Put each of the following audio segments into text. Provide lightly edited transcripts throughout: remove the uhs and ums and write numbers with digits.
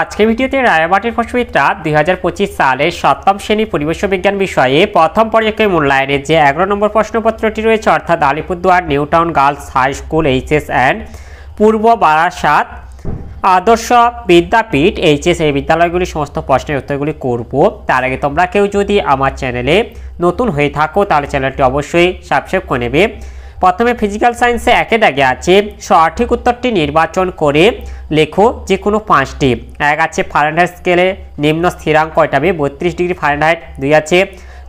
আজকের ভিডিওতে রায়বাটির ফসফিতরা 2025 সালের সপ্তম শ্রেণী পরিবেশ বিজ্ঞান বিষয়ে প্রথম পর্যায়ে মূল্যায়নের যে 11 নম্বর প্রশ্নপত্রটি রয়েছে অর্থাৎ Alipurduar new town girls high school HS and Purba Barasat আদর্শ বিদ্যাপীঠ এইচএস এই বিদ্যালয়গুলি সমস্ত প্রশ্নের উত্তরগুলি করব। তার আগে তোমরা কেউ যদি আমার চ্যানেলে নতুন হয়ে থাকো তাহলে চ্যানেলটি অবশ্যই সাবস্ক্রাইব করে নেবে। প্রথমে ফিজিক্যাল সায়েন্সে একে দাগে আছে সঠিক উত্তরটি নির্বাচন করে লেখো যে কোনো পাঁচটি। এক আছে ফারেনহাইট স্কেলে নিম্ন স্থিরাঙ্ক এটা হবে 32 ডিগ্রি ফারেনহাইট। 2 আছে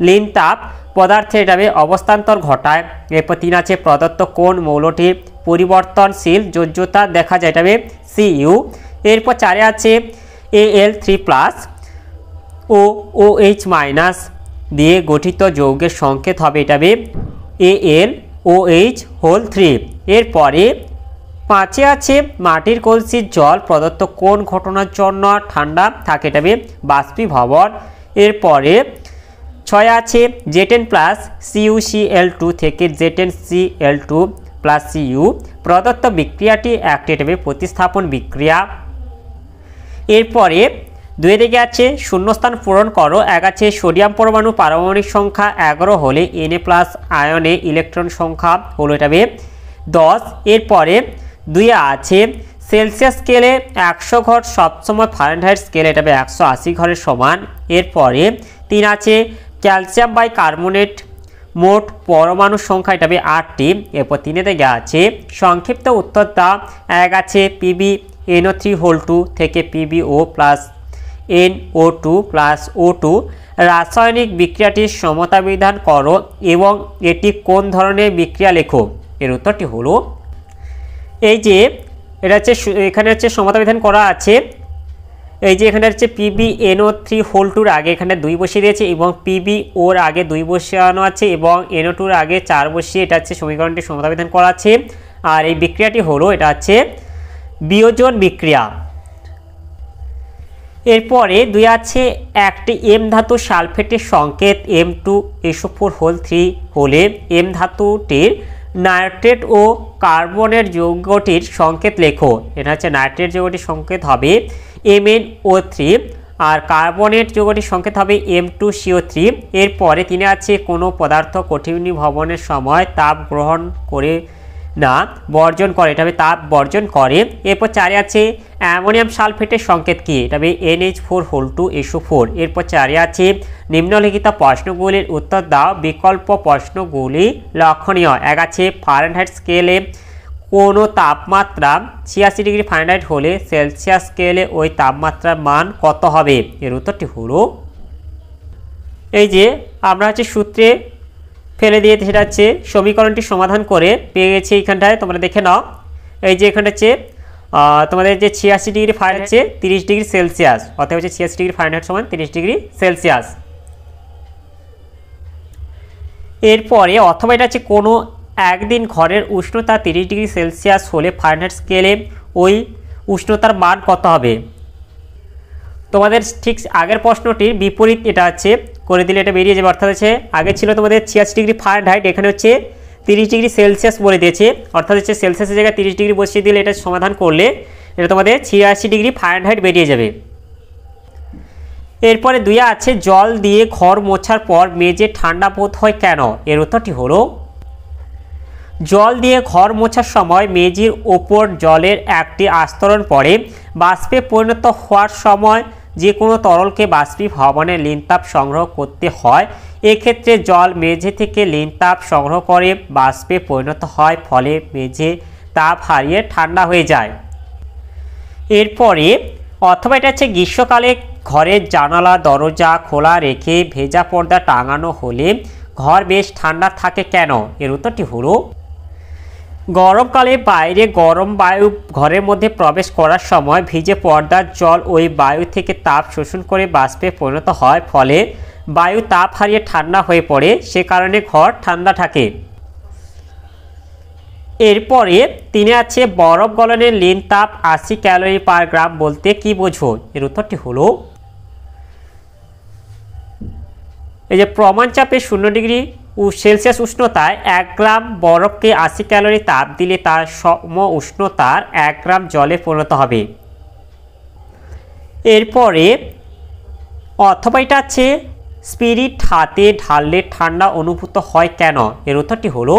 লিন তাপ পদার্থের এটা হবে অবস্থান্তর ঘটায়। এরপর 3 আছে প্রদত্ত কোন মৌলটির পরিবর্তনশীল যোজ্যতা দেখা যায় এটা হবে সিইউ। এরপর 4 আছে Al3+ ও OH- দিয়ে গঠিত যৌগের সংকেত হবে এটা হবে AlOH3। এরপরে 5 আছে মাটির কলসির জল প্রদত্ত কোন ঘটনার জন্য ঠান্ডা থাকে এটা হবে বাষ্পীভবন। এরপরে 6 আছে Z10+CuCl2 থেকে Z10Cl2+Cu প্রদত্ত বিক্রিয়াটি একটি এটা হবে প্রতিস্থাপন বিক্রিয়া। এরপরে 2 দিকে আছে শূন্যস্থান পূরণ করো। 1 আছে সোডিয়াম পরমাণু পারমাণবিক সংখ্যা 11 হলে Na+ আয়নে ইলেকট্রন সংখ্যা হলো এটা হবে 10। এরপরে 2 আছে সেলসিয়াস স্কেলে 100 ঘর সবসময় ফারেনহাইট স্কেলে এটা হবে 180 ঘরের সমান। এরপরে 3 আছে ক্যালসিয়াম বাইকার্বনেট মোট পরমাণু সংখ্যা এটা হবে 8টি। এরপর 3 দিকে আছে সংক্ষিপ্ত উত্তর দাও। 1 আছে PbNO3 থেকে PbO+NO2+O2 রাসায়নিক বিক্রিয়াটির সমতা বিধান করো এবং এটি কোন ধরনের বিক্রিয়া লেখো। এর উত্তরটি হলো এই যে এটা হচ্ছে এখানে হচ্ছে সমতা বিধান করা আছে। এই যে এখানে হচ্ছে PbNO3 আগে এখানে 2 বসিয়ে দিয়েছে এবং PbOর আগে 2 বসানো আছে এবং NO2 আগে 4 বসিয়ে এটা হচ্ছে সমীকরণটি সমতা বিধান করা আছে। আর এই বিক্রিয়াটি হলো এটা হচ্ছে বিয়োজন বিক্রিয়া। এরপরে 2 আছে একটি M ধাতু সালফেটের সংকেত M2SO4 হলে M ধাতুটির নাইট্রেট ও কার্বনের যৌগটির সংকেত লেখো। এটা হচ্ছে নাইট্রেট যৌগটির সংকেত হবে MnO3 আর কার্বনের যৌগটির সংকেত হবে M2CO3। এরপরে 3 আছে কোনো পদার্থ কঠিনীভবনের সময় তাপ গ্রহণ করে না বর্জন করে এটা হবে তাপ বর্জন করে। এরপর 4 আছে অ্যামোনিয়াম সালফেটের সংকেত কি এটা হবে NH4SO4। এরপর 4 আছে নিম্নলিখিত প্রশ্নগুলির উত্তর দাও বিকল্প প্রশ্নগুলি লক্ষণীয়। 1 আছে ফারেনহাইট স্কেলে কোনো তাপমাত্রা 86 ডিগ্রি ফারেনহাইট হলে সেলসিয়াস স্কেলে ওই তাপমাত্রার মান কত হবে। এর উত্তরটি হলো এই যে আমরা হচ্ছে সূত্রে ফেলে দিয়ে সেটা হচ্ছে সমীকরণটি সমাধান করে পেয়ে গেছি। এইখানটায় তোমরা দেখে নাও এই যে এখানটা হচ্ছে তোমাদের যে 86 ডিগ্রি ফারেনহাইট হচ্ছে 30 ডিগ্রি সেলসিয়াস অর্থাৎ হচ্ছে 86 ডিগ্রি ফারেনহাইট সমান 30 ডিগ্রি সেলসিয়াস। এরপরে অথবা এটা হচ্ছে কোনো একদিন ঘরের উষ্ণতা 30 ডিগ্রি সেলসিয়াস হলে ফারেনহাইট স্কেলে ওই উষ্ণতার মান কত হবে। তোমাদের ঠিক আগের প্রশ্নটির বিপরীত এটা আছে করে দিলে এটা বেরিয়ে যাবে। অর্থাৎ হচ্ছে আগে ছিল তোমাদের 86 ডিগ্রি ফারেনহাইট এখানে হচ্ছে 30 ডিগ্রি সেলসিয়াস বলে দিয়েছে। অর্থাৎ হচ্ছে সেলসিয়াসের জায়গায় 30 ডিগ্রি বসিয়ে দিলে এটা সমাধান করলে এটা তোমাদের 86 ডিগ্রি ফারেনহাইট বেরিয়ে যাবে। এরপরে 2 আছে জল দিয়ে ঘর মোছার পর মেঝে ঠান্ডা বোধ হয় কেন। এর উত্তরটি হলো জল দিয়ে ঘর মোছার সময় মেঝের ওপর জলের একটি আস্তরণ পড়ে। বাষ্পে পরিণত হওয়ার সময় যে কোনো তরলকে বাষ্পীভবনে লিনতাপ সংগ্রহ করতে হয়। এক্ষেত্রে জল মেঝে থেকে লিনতাপ সংগ্রহ করে বাষ্পে পরিণত হয় ফলে মেঝে তাপ হারিয়ে ঠান্ডা হয়ে যায়। এরপরে অথবা এটা হচ্ছে গ্রীষ্মকালে ঘরের জানালা দরজা খোলা রেখে ভেজা পর্দা টাঙানো হলে ঘর বেশ ঠান্ডা থাকে কেন। এর উত্তরটি হলো গরমকালে বাইরে গরম বায়ু ঘরের মধ্যে প্রবেশ করার সময় ভিজে পর্দার জল ওই বায়ু থেকে তাপ শোষণ করে বাষ্পে পরিণত হয় ফলে বায়ু তাপ হারিয়ে ঠান্ডা হয়ে পড়ে সে কারণে ঘর ঠান্ডা থাকে। এরপরে 3 আছে বরফ গলনের লিন তাপ 80 ক্যালোরি পার গ্রাম বলতে কি বোঝো। এর উত্তরটি হলো এই যে প্রমাণ চাপে 0 ডিগ্রি সেলসিয়াস উষ্ণতায় 1 গ্রাম বরফকে 80 ক্যালোরি তাপ দিলে তার সম উষ্ণতার 1 গ্রাম জলে পরিণত হবে। এরপরে অথবা এটা আছে স্পিরিট হাতে ঢাললে ঠান্ডা অনুভূত হয় কেন? এর উত্তরটি হলো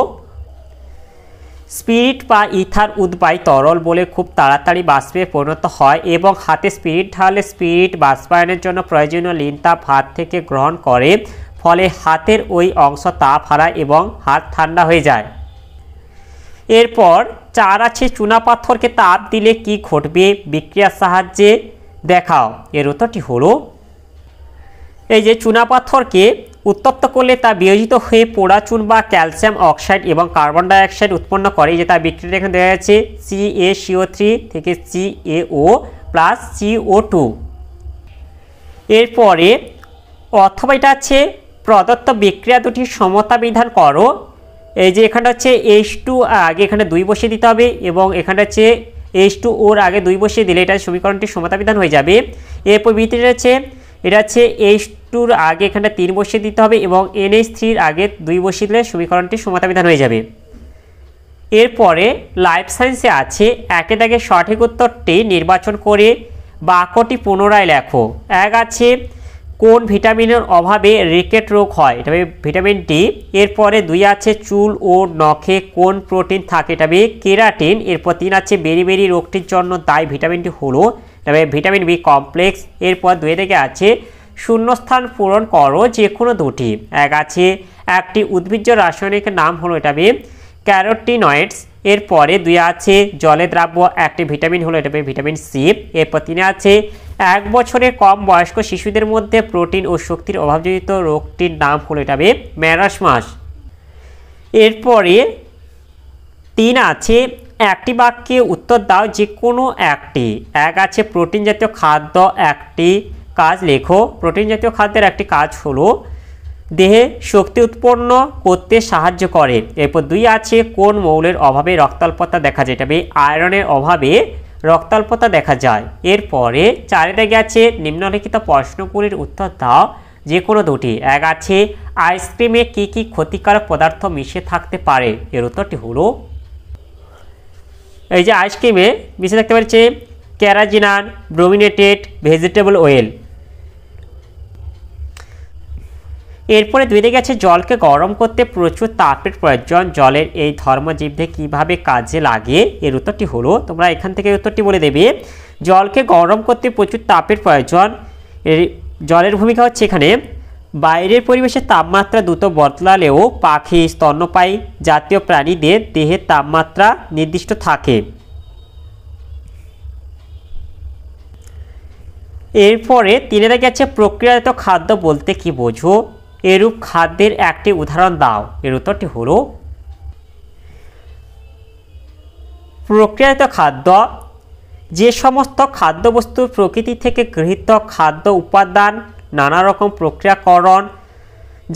স্পিরিট বা ইথার উদ্বায়ী তরল বলে খুব তাড়াতাড়ি বাষ্পে পরিণত হয় এবং হাতে স্পিরিট ঢাললে স্পিরিট বাষ্পায়নের জন্য প্রয়োজনীয় লিন তাপ হাত থেকে গ্রহণ করে, ফলে হাতের ওই অংশ তাপ হারায় এবং হাত ঠান্ডা হয়ে যায়। এরপর 4 আছে চুনাপাথরকে তাপ দিলে কি ঘটবে? বিক্রিয়ার সাহায্যে দেখাও। এর উত্তরটি হলো এই যে চুনাপাথরকে উত্তপ্ত করলে তা বিয়োজিত হয়ে পোড়া চুন বা ক্যালসিয়াম অক্সাইড এবং কার্বন ডাইঅক্সাইড উৎপন্ন করে। যে তার বিক্রিয়া এখানে দেওয়া যাচ্ছে CaCO3 থেকে CaO প্লাস CO2। এরপরে অথবা এটা আছে প্রদত্ত বিক্রিয়া দুটির সমতা বিধান করো। এই যে এখানটা হচ্ছে H2 আগে এখানে 2 বসিয়ে দিতে হবে এবং এখানটা হচ্ছে H2 ওর আগে 2 বসিয়ে দিলে এটা সমীকরণটি সমতা বিধান হয়ে যাবে। এরপর বিক্রিয়া আছে এটা হচ্ছে H2-র আগে এখানটা 3 বসিয়ে দিতে হবে এবং NH3-র আগে 2 বসিয়ে দিলে সমীকরণটি সমতা বিধান হয়ে যাবে। এরপরে লাইফ সায়েন্সে আছে একে দাগে সঠিক উত্তরটি নির্বাচন করে বাক্যটি পুনরায় লেখো। 1 আছে কোন ভিটামিনের অভাবে রিকেট রোগ হয়? এটা হবে ভিটামিন ডি। এরপরে 2 আছে চুল ও নখে কোন প্রোটিন থাকে? এটা হবে কেরাটিন। এরপর 3 আছে বেরি রোগটির জন্য দায়ী ভিটামিনটি হলো তবে ভিটামিন বি কমপ্লেক্স। এরপর 2 থেকে আছে শূন্যস্থান পূরণ করো যে কোনো দুটি। 1 আছে একটি উদ্ভিজ্জ রাসায়নিক নাম হলো এটা হবে ক্যারোটিনয়েডস। এরপরে 2 আছে জলে দ্রাব্য একটি ভিটামিন হলো এটা হবে ভিটামিন সি। এরপর 3 আছে 1 বছরের কম বয়স্ক শিশুদের মধ্যে প্রোটিন ও শক্তির অভাবজনিত রোগটির নাম হলো এটা হবে ম্যারাসমাস। এরপরে 3 আছে একটি বাক্যে উত্তর দাও যে কোনো একটি। 1 আছে প্রোটিন জাতীয় খাদ্য একটি কাজ লেখো। প্রোটিন জাতীয় খাদ্যের একটি কাজ হলো দেহে শক্তি উৎপন্ন করতে সাহায্য করে। এরপর 2 আছে কোন মৌলের অভাবে রক্তাল্পতা দেখা যায়? এটা আয়রনের অভাবে রক্তাল্পতা দেখা যায়। এরপরে 4 দাগে আছে নিম্নলিখিত প্রশ্নগুলির উত্তর দাও যে কোনো দুটি। 1 আছে আইসক্রিমে কি কি ক্ষতিকারক পদার্থ মিশে থাকতে পারে? এর উত্তরটি হলো এই যে আইসক্রিমে মিশে থাকতে পারছে ক্যারাজিনান, ব্রোমিনেটেড ভেজিটেবল অয়েল। এরপরে 2 দিকে আছে জলকে গরম করতে প্রচুর তাপের প্রয়োজন, জলের এই ধর্মজীবদের কিভাবে কাজে লাগে? এর উত্তরটি হলো তোমরা এখান থেকে উত্তরটি বলে দেবে। জলকে গরম করতে প্রচুর তাপের প্রয়োজন। এর জলের ভূমিকা হচ্ছে এখানে বাইরের পরিবেশের তাপমাত্রা দ্রুত বদলালেও পাখি স্তন্যপায়ী জাতীয় প্রাণীদের দেহের তাপমাত্রা নির্দিষ্ট থাকে। এরপরে 3 দিকে আছে প্রক্রিয়াজাত খাদ্য বলতে কি বোঝো? এরূপ খাদ্যের একটি উদাহরণ দাও। এর উত্তরটি হলো প্রক্রিয়াজাত খাদ্য যে সমস্ত খাদ্যবস্তু প্রকৃতি থেকে গৃহীত খাদ্য উপাদান নানা রকম প্রক্রিয়াকরণ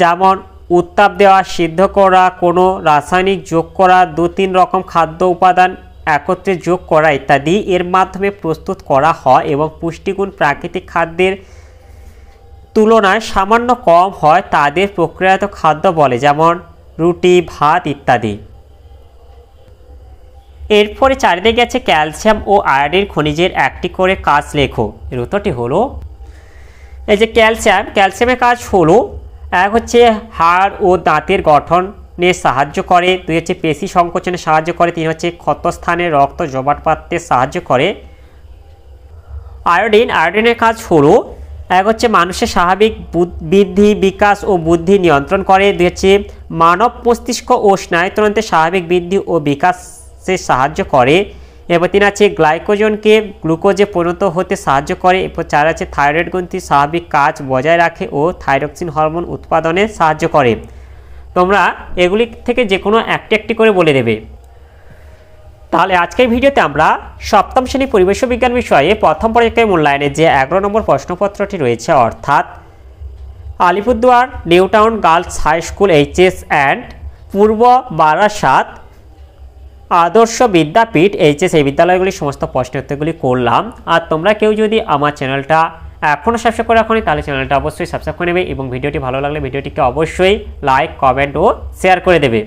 যেমন উত্তাপ দেওয়া, সিদ্ধ করা, কোনো রাসায়নিক যোগ করা, 2-3 রকম খাদ্য উপাদান একত্রে যোগ করা ইত্যাদি এর মাধ্যমে প্রস্তুত করা হয় এবং পুষ্টিগুণ প্রাকৃতিক খাদ্যের তুলনায় সামান্য কম হয় তাদের প্রক্রিয়াজাত খাদ্য বলে, যেমন রুটি, ভাত ইত্যাদি। এরপরে 4 দিকে আছে ক্যালসিয়াম ও আয়োডিন খনিজের একটি করে কাজ লেখো। এর উত্তরটি হলো এই যে ক্যালসিয়ামের কাজ হলো 1 হচ্ছে হাড় ও দাঁতের গঠনে সাহায্য করে, 2 হচ্ছে পেশি সংকোচনে সাহায্য করে, 3 হচ্ছে ক্ষতস্থানে রক্ত জমাট বাঁধতে সাহায্য করে। আয়োডিনের কাজ হলো 1 হচ্ছে মানুষের স্বাভাবিক বৃদ্ধি, বিকাশ ও বুদ্ধি নিয়ন্ত্রণ করে, 2 হচ্ছে মানব মস্তিষ্ক ও স্নায়ুতন্ত্রের স্বাভাবিক বৃদ্ধি ও বিকাশে সাহায্য করে। এরপর 3 আছে গ্লাইকোজনকে গ্লুকোজে পরিণত হতে সাহায্য করে। এরপর 4 আছে থাইরয়েড গ্রন্থির স্বাভাবিক কাজ বজায় রাখে ও থাইরক্সিন হরমোন উৎপাদনে সাহায্য করে। তোমরা এগুলি থেকে যে কোনো একটি করে বলে দেবে। তাহলে আজকের ভিডিওতে আমরা সপ্তম শ্রেণী পরিবেশ বিজ্ঞান বিষয়ে প্রথম পর্যায়ের মূল্যায়নে যে 11 নম্বর প্রশ্নপত্রটি রয়েছে অর্থাৎ Alipurduar new town girls high school HS and Purba Barasat আদর্শ বিদ্যাপীঠ এইচএস এই বিদ্যালয়গুলির সমস্ত প্রশ্নের উত্তরগুলি করলাম। আর তোমরা কেউ যদি আমার চ্যানেলটা এখনও সাবস্ক্রাইব করে রাখোনি তাহলে চ্যানেলটা অবশ্যই সাবস্ক্রাইব করে নেবে এবং ভিডিওটি ভালো লাগলে ভিডিওটিকে অবশ্যই লাইক, কমেন্ট ও শেয়ার করে দেবে।